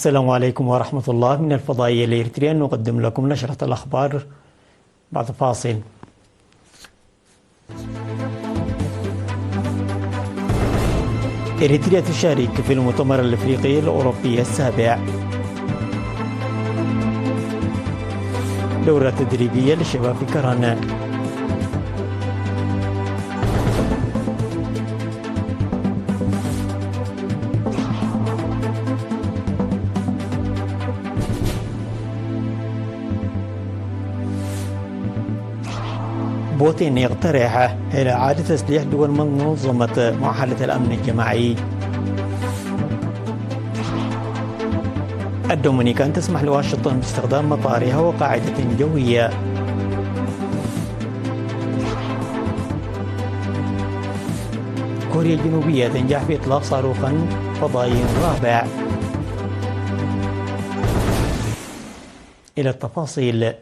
السلام عليكم ورحمة الله. من الفضائية الإريترية نقدم لكم نشرة الأخبار بعد فاصل. إريتريا تشارك في المؤتمر الأفريقي الأوروبي السابع. دورة تدريبية للشباب في كرنا. بوتين يقترح إلى إعادة تسليح دول منظمة معاهدة الأمن الجماعي. الدومينيكان تسمح لواشنطن باستخدام مطارها وقاعدة جوية. كوريا الجنوبية تنجح في إطلاق صاروخا فضائي رابع. إلى التفاصيل.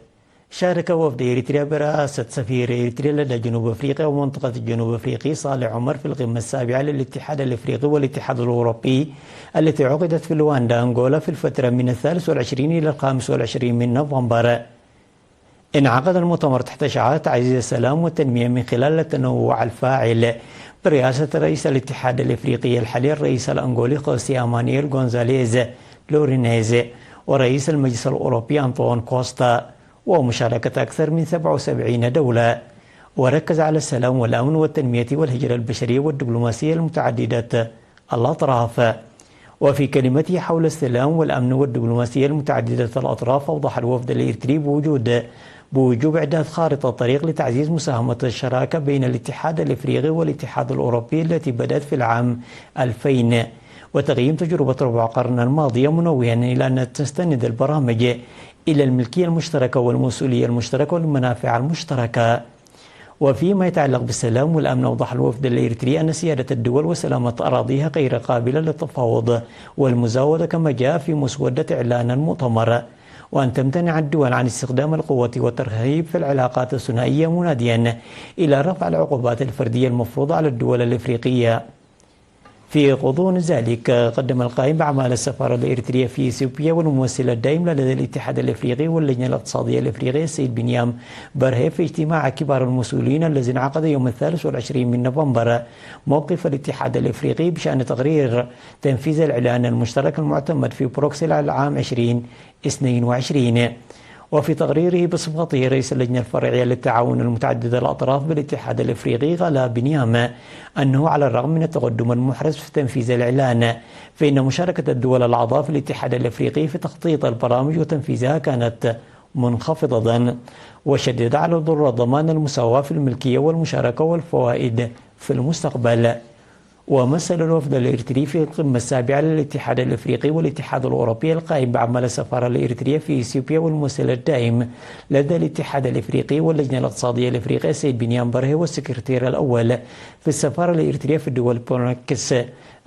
شارك وفد إريتريا برئاسة سفير إريتريا لدى جنوب أفريقيا ومنطقة الجنوب أفريقي صالح عمر في القمة السابعة للاتحاد الأفريقي والاتحاد الأوروبي التي عقدت في لواندا أنغولا في الفترة من 23 إلى 25 من نوفمبر. انعقد المؤتمر تحت شعار تعزيز السلام والتنمية من خلال التنوع الفاعل برئاسة رئيس الاتحاد الأفريقي الحالي الرئيس الأنغولي خوسي أمانويل غونزاليز لورينيز ورئيس المجلس الأوروبي أنطون كوستا، ومشاركة أكثر من 77 دولة، وركز على السلام والأمن والتنمية والهجرة البشرية والدبلوماسية المتعددة الأطراف. وفي كلمته حول السلام والأمن والدبلوماسية المتعددة الأطراف أوضح الوفد الإريتري بوجوب إعداد خارطة طريق لتعزيز مساهمة الشراكة بين الاتحاد الأفريقي والاتحاد الأوروبي التي بدأت في العام 2000 وتقييم تجربة ربع القرن الماضية، منوها إلى أن تستند البرامج إلى الملكية المشتركة والمسؤولية المشتركة والمنافع المشتركة. وفيما يتعلق بالسلام والأمن أوضح الوفد الإريتري أن سيادة الدول وسلامة أراضيها غير قابلة للتفاوض والمزاودة كما جاء في مسودة إعلان المؤتمر، وأن تمتنع الدول عن استخدام القوة والترهيب في العلاقات الثنائية، مناديا إلى رفع العقوبات الفردية المفروضة على الدول الإفريقية. في غضون ذلك قدم القائم بأعمال السفارة الإريترية في إثيوبيا والممثل الدائم لدى الاتحاد الأفريقي واللجنة الاقتصادية الأفريقية السيد بنيام برهي في اجتماع كبار المسؤولين الذي انعقد يوم 23 من نوفمبر موقف الاتحاد الأفريقي بشأن تقرير تنفيذ الإعلان المشترك المعتمد في بروكسل العام 2022. وفي تقريره بصفته رئيس اللجنة الفرعية للتعاون المتعدد الأطراف بالاتحاد الأفريقي، قال بنيام أنه على الرغم من التقدم المحرز في تنفيذ الإعلان فإن مشاركة الدول الأعضاء في الاتحاد الأفريقي في تخطيط البرامج وتنفيذها كانت منخفضة، وشدد على ضرورة ضمان المساواة في الملكية والمشاركة والفوائد في المستقبل. ومثل الوفد الإريتري في القمة السابعة للاتحاد الأفريقي والاتحاد الأوروبي القائم بأعمال السفارة الإريترية في إثيوبيا والممثل الدائم لدى الاتحاد الأفريقي واللجنة الاقتصادية الأفريقية السيد بنيام برهي والسكرتير الأول في السفارة الإريترية في الدول بونكس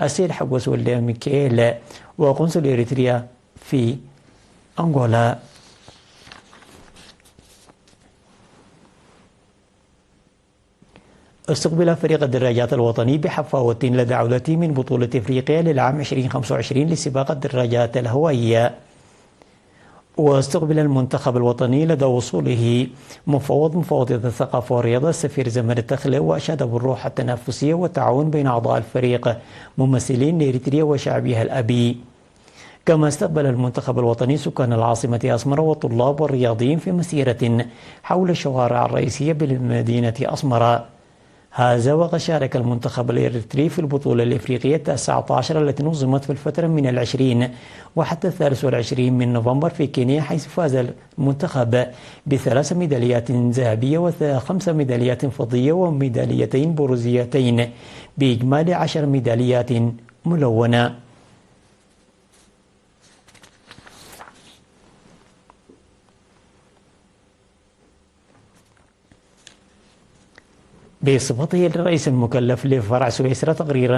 السيد حقوس ولد ميكيل وقنصل إريتريا في أنغولا. استقبل فريق الدراجات الوطني بحفاوة لدى عودته من بطولة إفريقيا للعام 2025 لسباق الدراجات الهوائية. واستقبل المنتخب الوطني لدى وصوله مفوضية الثقافة والرياضة السفير زمر التخلة، وأشاد بالروح التنافسية والتعاون بين أعضاء الفريق ممثلين لإريتريا وشعبها الأبي. كما استقبل المنتخب الوطني سكان العاصمة أسمرة والطلاب والرياضيين في مسيرة حول الشوارع الرئيسية بالمدينة أسمرة. هذا وقد شارك المنتخب الإريتري في البطولة الإفريقية 19 التي نظمت في الفترة من 20 وحتى 23 من نوفمبر في كينيا، حيث فاز المنتخب ب3 ميداليات ذهبية و5 ميداليات فضية وميداليتين برونزيتين بإجمالي 10 ميداليات ملونة. بصفته الرئيس المكلف لفرع سويسرا تقريرا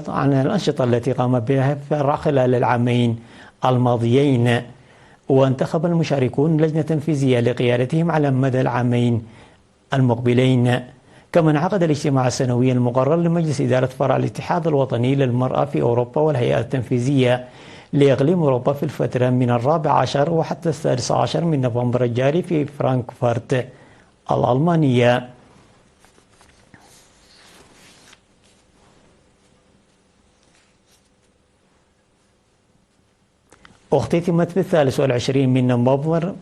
عن الأنشطة التي قام بها خلال العامين الماضيين. وانتخب المشاركون لجنة تنفيذية لقيادتهم على مدى العامين المقبلين. كما انعقد الاجتماع السنوي المقرر لمجلس إدارة فرع الاتحاد الوطني للمرأة في أوروبا والهيئة التنفيذية لإقليم أوروبا في الفترة من 14 وحتى 16 من نوفمبر الجاري في فرانكفورت الألمانية. اختتمت في 23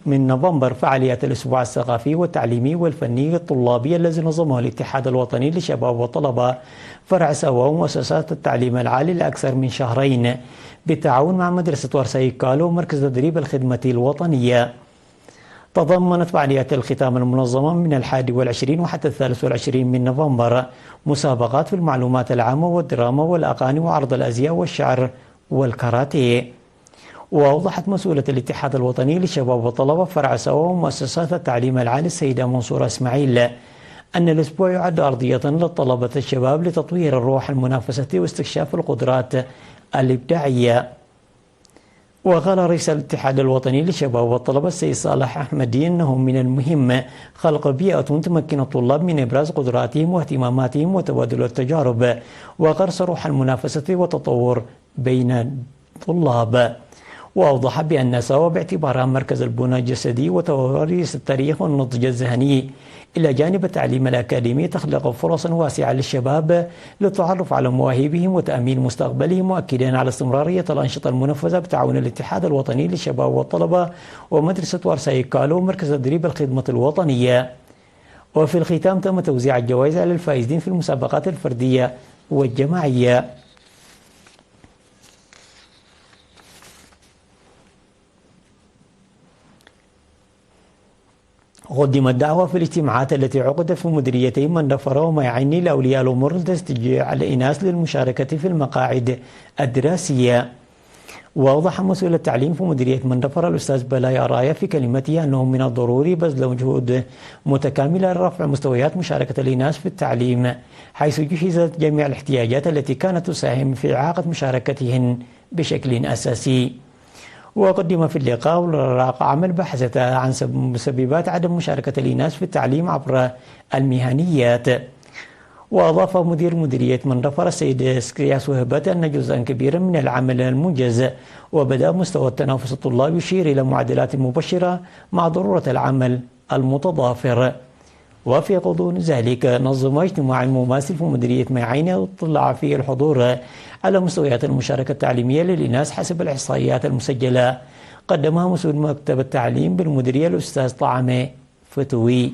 من نوفمبر فعاليات الأسبوع الثقافي والتعليمي والفني الطلابي الذي نظمه الاتحاد الوطني للشباب والطلبة فرع سوا ومؤسسات التعليم العالي لأكثر من شهرين بالتعاون مع مدرسة ورساي كالو ومركز تدريب الخدمة الوطنية. تضمنت فعاليات الختام المنظمة من 21 وحتى 23 من نوفمبر مسابقات في المعلومات العامة والدراما والأغاني وعرض الأزياء والشعر والكاراتيه. وأوضحت مسؤولة الاتحاد الوطني للشباب والطلبة فرع سوا ومؤسسات التعليم العالي السيدة منصورة إسماعيل أن الأسبوع يعد أرضية للطلبة الشباب لتطوير الروح المنافسة واستكشاف القدرات الإبداعية. وقال رئيس الاتحاد الوطني للشباب والطلبة السيد صالح أحمدي أنه من المهم خلق بيئة تمكن الطلاب من إبراز قدراتهم واهتماماتهم وتبادل التجارب وغرس روح المنافسة والتطور بين الطلاب. وأوضح بأن سوا باعتبارها مركز البنى الجسدي وتواريث التاريخ والنضج الذهني إلى جانب التعليم الأكاديمي تخلق فرصا واسعة للشباب للتعرف على مواهبهم وتأمين مستقبلهم، مؤكدا على استمرارية الأنشطة المنفذة بتعاون الاتحاد الوطني للشباب والطلبة ومدرسة ورساي كالو ومركز تدريب الخدمة الوطنية. وفي الختام تم توزيع الجوائز على الفائزين في المسابقات الفردية والجماعية. قدمت دعوة في الاجتماعات التي عقدت في مديريتي مندفرة وميعيني لأولياء الأمور لتشجيع الإناث للمشاركة في المقاعد الدراسية. وأوضح مسؤول التعليم في مديرية مندفرة الأستاذ بلاي أرايا في كلمته أنه من الضروري بذل جهود متكاملة لرفع مستويات مشاركة الإناث في التعليم، حيث جهزت جميع الاحتياجات التي كانت تساهم في إعاقة مشاركتهن بشكل أساسي. وقدم في اللقاء ورقة عمل بحثت عن مسببات عدم مشاركة الإناث في التعليم عبر المهنيات. وأضاف مدير مديرية مندفرة السيد اسكرياس وهبة أن جزءا كبيرا من العمل المنجز وبدأ مستوى التنافس الطلاب يشير إلى معدلات مبشرة مع ضرورة العمل المتضافر. وفي غضون ذلك نظم اجتماع مماثل في مديرية ميعين اطلع فيه الحضور على مستويات المشاركة التعليمية للإناث حسب الإحصائيات المسجلة قدمها مسؤول مكتب التعليم بالمديرية الأستاذ طعمة فتوي.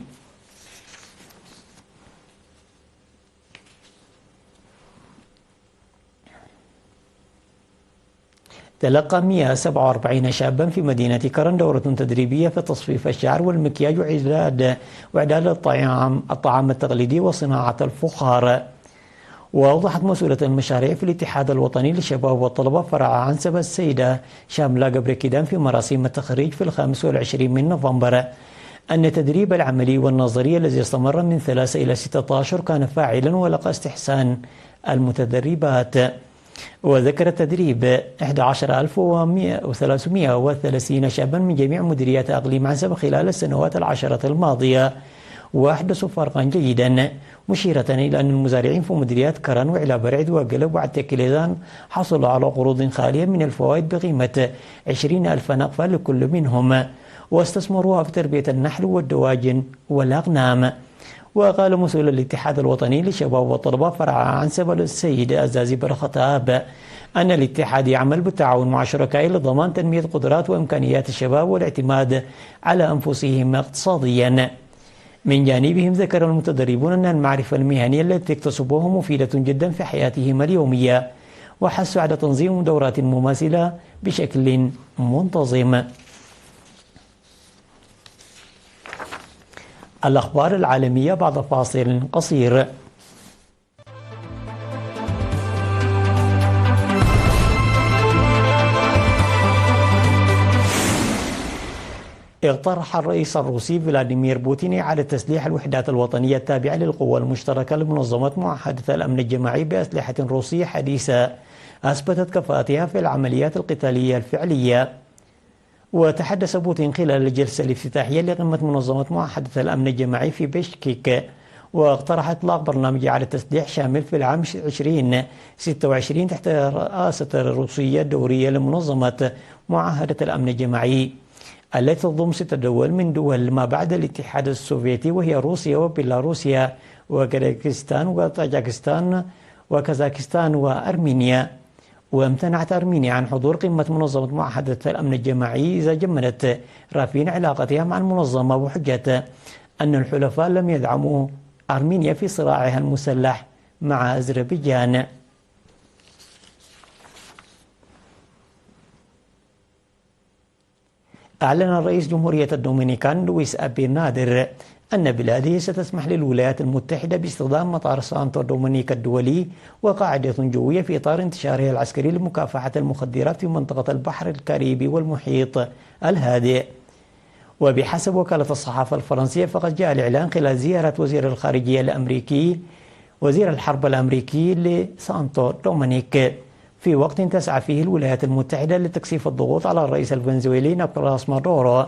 تلقى 147 شابا في مدينة كرن دورة تدريبية في تصفيف الشعر والمكياج وإعداد الطعام التقليدي وصناعة الفخار. وأوضحت مسؤولة المشاريع في الاتحاد الوطني للشباب والطلبة فرع عنسبة السيدة شاملة قبركيدان في مراسم التخريج في 25 من نوفمبر أن التدريب العملي والنظري الذي استمر من 3 إلى 6 أشهر كان فاعلا ولقى استحسان المتدربات. وذكر التدريب 11330 شابا من جميع مديريات أقليم عنسبة خلال السنوات العشرة الماضية وأحدثوا فرقا جيدا، مشيرة إلى أن المزارعين في مديريات كرن وعلى برعد وقلب وعتكليزان حصلوا على قروض خالية من الفوائد بقيمة 20,000 نقفة لكل منهم واستثمروها في تربية النحل والدواجن والأغنام. وقال مسؤول الاتحاد الوطني للشباب والطلبة فرع عنسبة السيد الزازي برختاب أن الاتحاد يعمل بالتعاون مع شركائه لضمان تنمية قدرات وإمكانيات الشباب والاعتماد على أنفسهم اقتصاديا. من جانبهم ذكر المتدربون أن المعرفة المهنية التي اكتسبوها مفيدة جدا في حياتهم اليومية وحثوا على تنظيم دورات مماثلة بشكل منتظم. الأخبار العالمية بعد فاصل قصير. اقترح الرئيس الروسي فلاديمير بوتين على تسليح الوحدات الوطنية التابعة للقوى المشتركة لمنظمة معاهدة الأمن الجماعي بأسلحة روسية حديثة أثبتت كفاءتها في العمليات القتالية الفعلية. وتحدث بوتين خلال الجلسة الافتتاحية لقمة منظمة معاهدة الأمن الجماعي في بشكيك واقترح إطلاق برنامج إعادة تسليح شامل في العام 2026 تحت رئاسة الروسية الدورية لمنظمة معاهدة الأمن الجماعي التي تضم 6 دول من دول ما بعد الاتحاد السوفيتي، وهي روسيا وبيلاروسيا وكازاخستان وطاجكستان وكازاخستان وأرمينيا. وامتنعت أرمينيا عن حضور قمة منظمة معاهدة الأمن الجماعي إذا جمدت رافين علاقتها مع المنظمة بحجة أن الحلفاء لم يدعموا أرمينيا في صراعها المسلح مع أذربيجان. أعلن رئيس جمهورية الدومينيكان لويس أبينادر أن بلاده ستسمح للولايات المتحدة باستخدام مطار سانتو دومينيك الدولي وقاعدة جوية في إطار انتشارها العسكري لمكافحة المخدرات في منطقة البحر الكاريبي والمحيط الهادئ. وبحسب وكالة الصحافة الفرنسية فقد جاء الإعلان خلال زيارة وزير الحرب الأمريكي لسانتو دومينيك في وقت تسعى فيه الولايات المتحدة لتكثيف الضغوط على الرئيس الفنزويلي نيكولاس مادورو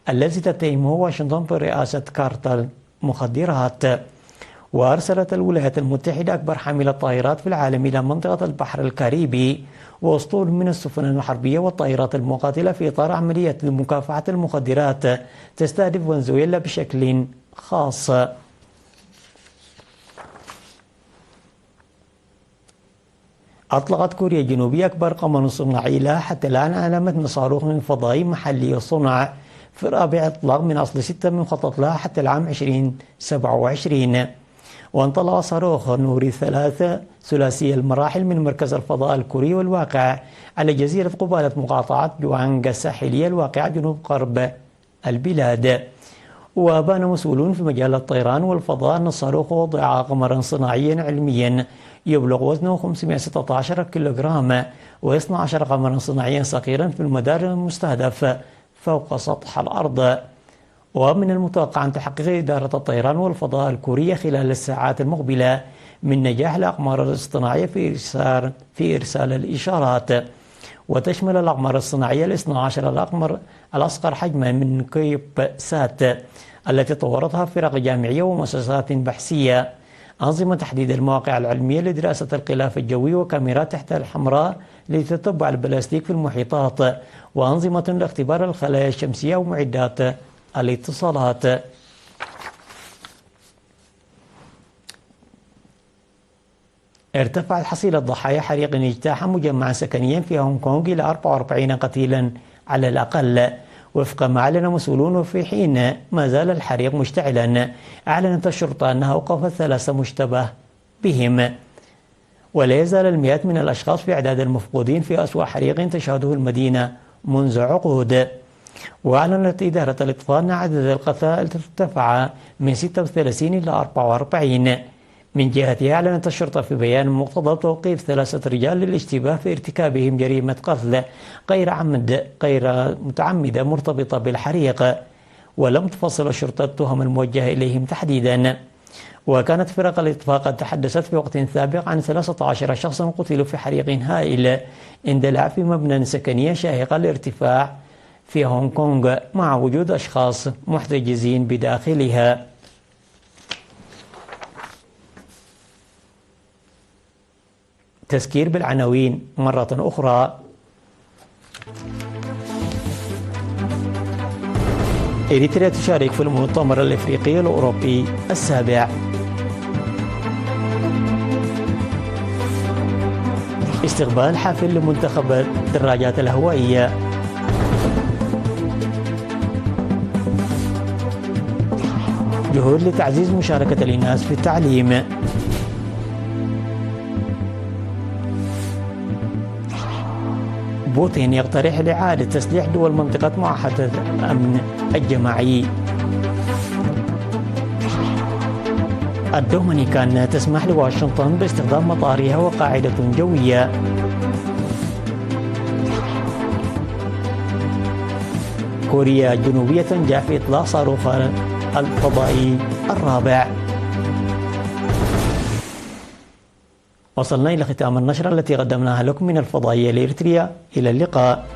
الذي تتهمه واشنطن برئاسة كارتل مخدرات. وأرسلت الولايات المتحدة أكبر حاملة طائرات في العالم إلى منطقة البحر الكاريبي وأسطول من السفن الحربية والطائرات المقاتلة في إطار عملية مكافحة المخدرات تستهدف فنزويلا بشكل خاص. أطلقت كوريا الجنوبية أكبر قمر صناعي لها حتى الآن على متن صاروخ من فضائي محلي الصنع في رابع إطلاق من أصل 6 مخطط لها حتى العام 2027. وانطلق صاروخ نوري 3 ثلاثي المراحل من مركز الفضاء الكوري والواقع على جزيرة قبالة مقاطعة جوانغ الساحلية الواقعة جنوب غرب البلاد. وبان مسؤولون في مجال الطيران والفضاء أن الصاروخ وضع قمرا صناعيا علميا يبلغ وزنه 516 كيلوغرام ويصنع 10 قمرا صناعيا صغيرا في المدار المستهدف فوق سطح الأرض. ومن المتوقع أن تحقق إدارة الطيران والفضاء الكورية خلال الساعات المقبلة من نجاح الأقمار الاصطناعية في إرسال الإشارات. وتشمل الأقمار الصناعية الاثنى عشر الأقمر الأصغر حجما من كيوب سات التي طورتها فرق جامعية ومؤسسات بحثية، أنظمة تحديد المواقع العلمية لدراسة الغلاف الجوي وكاميرات تحت الحمراء لتتبع البلاستيك في المحيطات، وأنظمة لاختبار الخلايا الشمسية ومعدات الاتصالات. ارتفعت حصيلة ضحايا حريق اجتاح مجمعا سكنيا في هونغ كونغ إلى 44 قتيلا على الأقل وفق ما أعلن مسؤولون. في حين ما زال الحريق مشتعلا أعلنت الشرطة أنها أوقفت 3 مشتبه بهم. ولا يزال المئات من الأشخاص في أعداد المفقودين في أسوأ حريق تشهده المدينة منذ عقود. وأعلنت إدارة الإطفاء أن عدد القتلى ارتفع من 36 إلى 44. من جهتها أعلنت الشرطة في بيان مقتضب توقيف 3 رجال للاشتباه في ارتكابهم جريمة قتل غير متعمدة مرتبطة بالحريق، ولم تفصل الشرطة التهم الموجهة إليهم تحديدا. وكانت فرق الإطفاء قد تحدثت في وقت سابق عن 13 شخصا قتلوا في حريق هائل اندلع في مبنى سكني شاهق الارتفاع في هونغ كونغ مع وجود أشخاص محتجزين بداخلها. تذكير بالعناوين مرة أخرى. إريتريا تشارك في المؤتمر الإفريقي الأوروبي السابع. استقبال حافل لمنتخب الدراجات الهوائية. جهود لتعزيز مشاركة الإناث في التعليم. بوتين يقترح لإعادة تسليح دول منطقة معاهدة الأمن الجماعي. الدومينيكان تسمح لواشنطن باستخدام مطارها وقاعدة جوية. كوريا الجنوبية تنجح في إطلاق صاروخ الفضائي الرابع. وصلنا إلى ختام النشرة التي قدمناها لكم من الفضائية لإريتريا. إلى اللقاء.